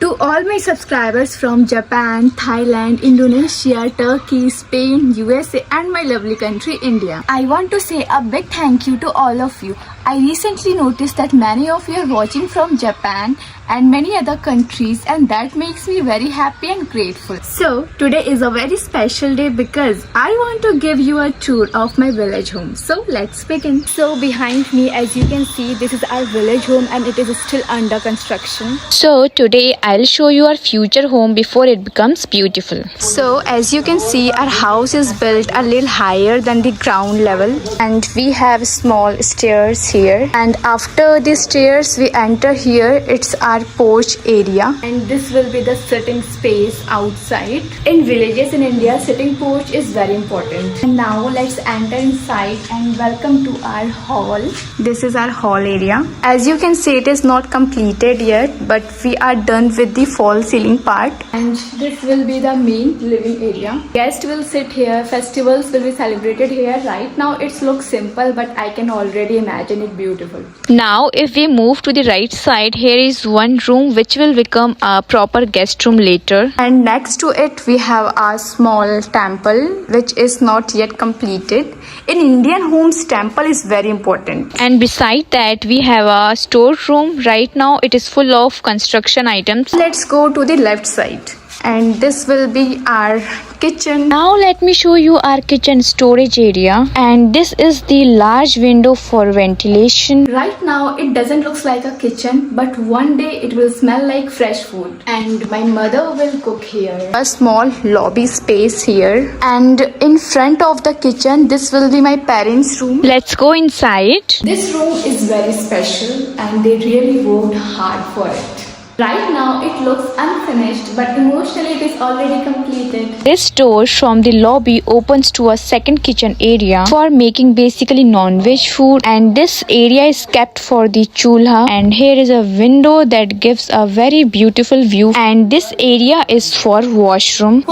To all my subscribers from Japan, Thailand, Indonesia, Turkey, Spain, USA and my lovely country India, I want to say a big thank you to all of you. I recently noticed that many of you are watching from Japan and many other countries, and that makes me very happy and grateful. So today is a very special day because I want to give you a tour of my village home. So let's begin. So behind me, as you can see, this is our village home and it is still under construction. So today I'll show you our future home before it becomes beautiful. So as you can see, our house is built a little higher than the ground level and we have small stairs here, and after the stairs we enter here. It's our porch area and this will be the sitting space outside. In villages in India, sitting porch is very important. And now let's enter inside and welcome to our hall. This is our hall area. As you can see, it is not completed yet, but we are done with the false ceiling part, and this will be the main living area. Guests will sit here, festivals will be celebrated here. Right now it looks simple, but I can already imagine it beautiful. Now if we move to the right side, here is one room which will become a proper guest room later. And next to it we have a small temple which is not yet completed. In Indian homes, temple is very important. And beside that we have a storeroom. Right now it is full of construction items. Let's go to the left side, and this will be our kitchen. Now let me show you our kitchen storage area, and this is the large window for ventilation. Right now it doesn't look like a kitchen, but one day it will smell like fresh food, and my mother will cook here. A small lobby space here, and in front of the kitchen this will be my parents' room. Let's go inside. This room is very special and they really worked hard for it. Right now it looks unfinished, but emotionally it is already completed. This door from the lobby opens to a second kitchen area for making basically non-veg food, and this area is kept for the chulha. And here is a window that gives a very beautiful view, and this area is for washroom.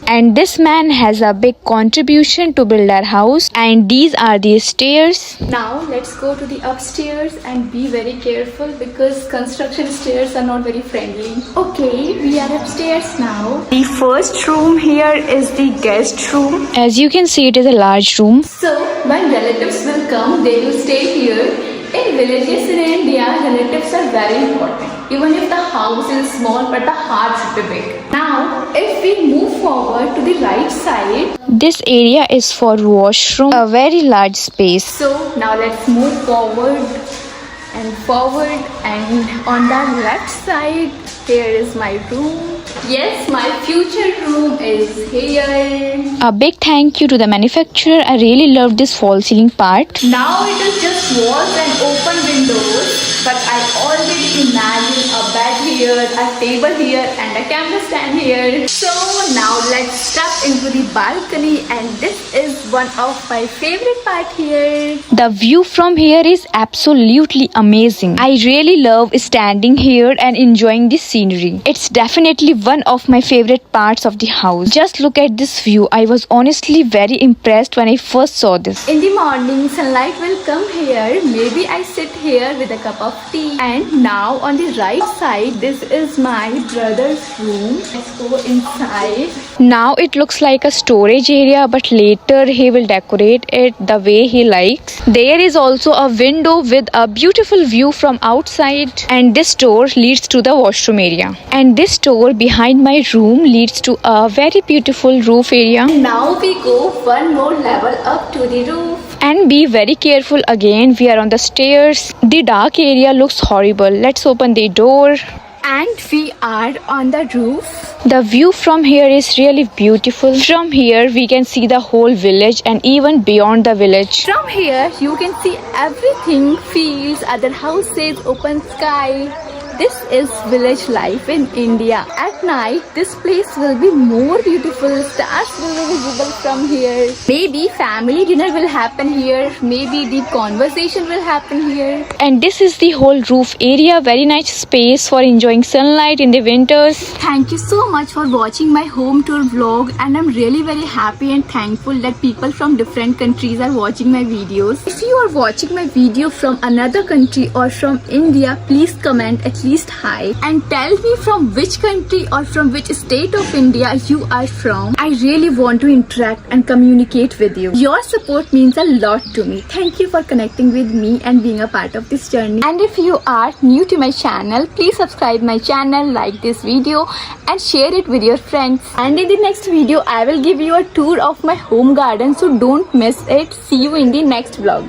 And this man has a big contribution to build our house, and these are the stairs. Now let's go to the upstairs and be very careful because construction stairs are not very friendly. Okay, we are upstairs now. The first room here is the guest room. As you can see, it is a large room. So when relatives will come, they will stay here. In villages in India, relatives are very important. Even if the house is small, but the heart should be big. Now, if we move forward to the right side, this area is for washroom, a very large space. So now let's move forward, and on the left side, here is my room. Yes, my future room is here. A big thank you to the manufacturer. I really love this false ceiling part. Now it is just walls and open windows, but I already imagine a bed here, a table here and a camera stand here. So now let's step into the balcony, and this is one of my favorite part here. The view from here is absolutely amazing. I really love standing here and enjoying the scenery. It's definitely one of my favorite parts of the house. Just look at this view. I was honestly very impressed when I first saw this. In the morning, sunlight will come here. Maybe I sit here with a cup of tea. And now on the right side, this is my brother's room. Let's go inside. Now it looks like a storage area, but later he will decorate it the way he likes. There is also a window with a beautiful view from outside, and this door leads to the washroom area. And this door behind my room leads to a very beautiful roof area. Now we go one more level up to the roof. And be very careful again, we are on the stairs. The dark area looks horrible. Let's open the door. And we are on the roof. The view from here is really beautiful. From here we can see the whole village and even beyond the village. From here you can see everything, fields, other houses, open sky. This is village life in India. At night, this place will be more beautiful. Stars will be visible from here. Maybe family dinner will happen here. Maybe deep conversation will happen here. And this is the whole roof area. Very nice space for enjoying sunlight in the winters. Thank you so much for watching my home tour vlog, and I'm really very happy and thankful that people from different countries are watching my videos. If you are watching my video from another country or from India, please comment at least hi and tell me from which country or from which state of India you are from. I really want to interact and communicate with you. Your support means a lot to me. Thank you for connecting with me and being a part of this journey. And if you are new to my channel, please subscribe my channel, like this video and share it with your friends. And in the next video I will give you a tour of my home garden, so don't miss it. See you in the next vlog.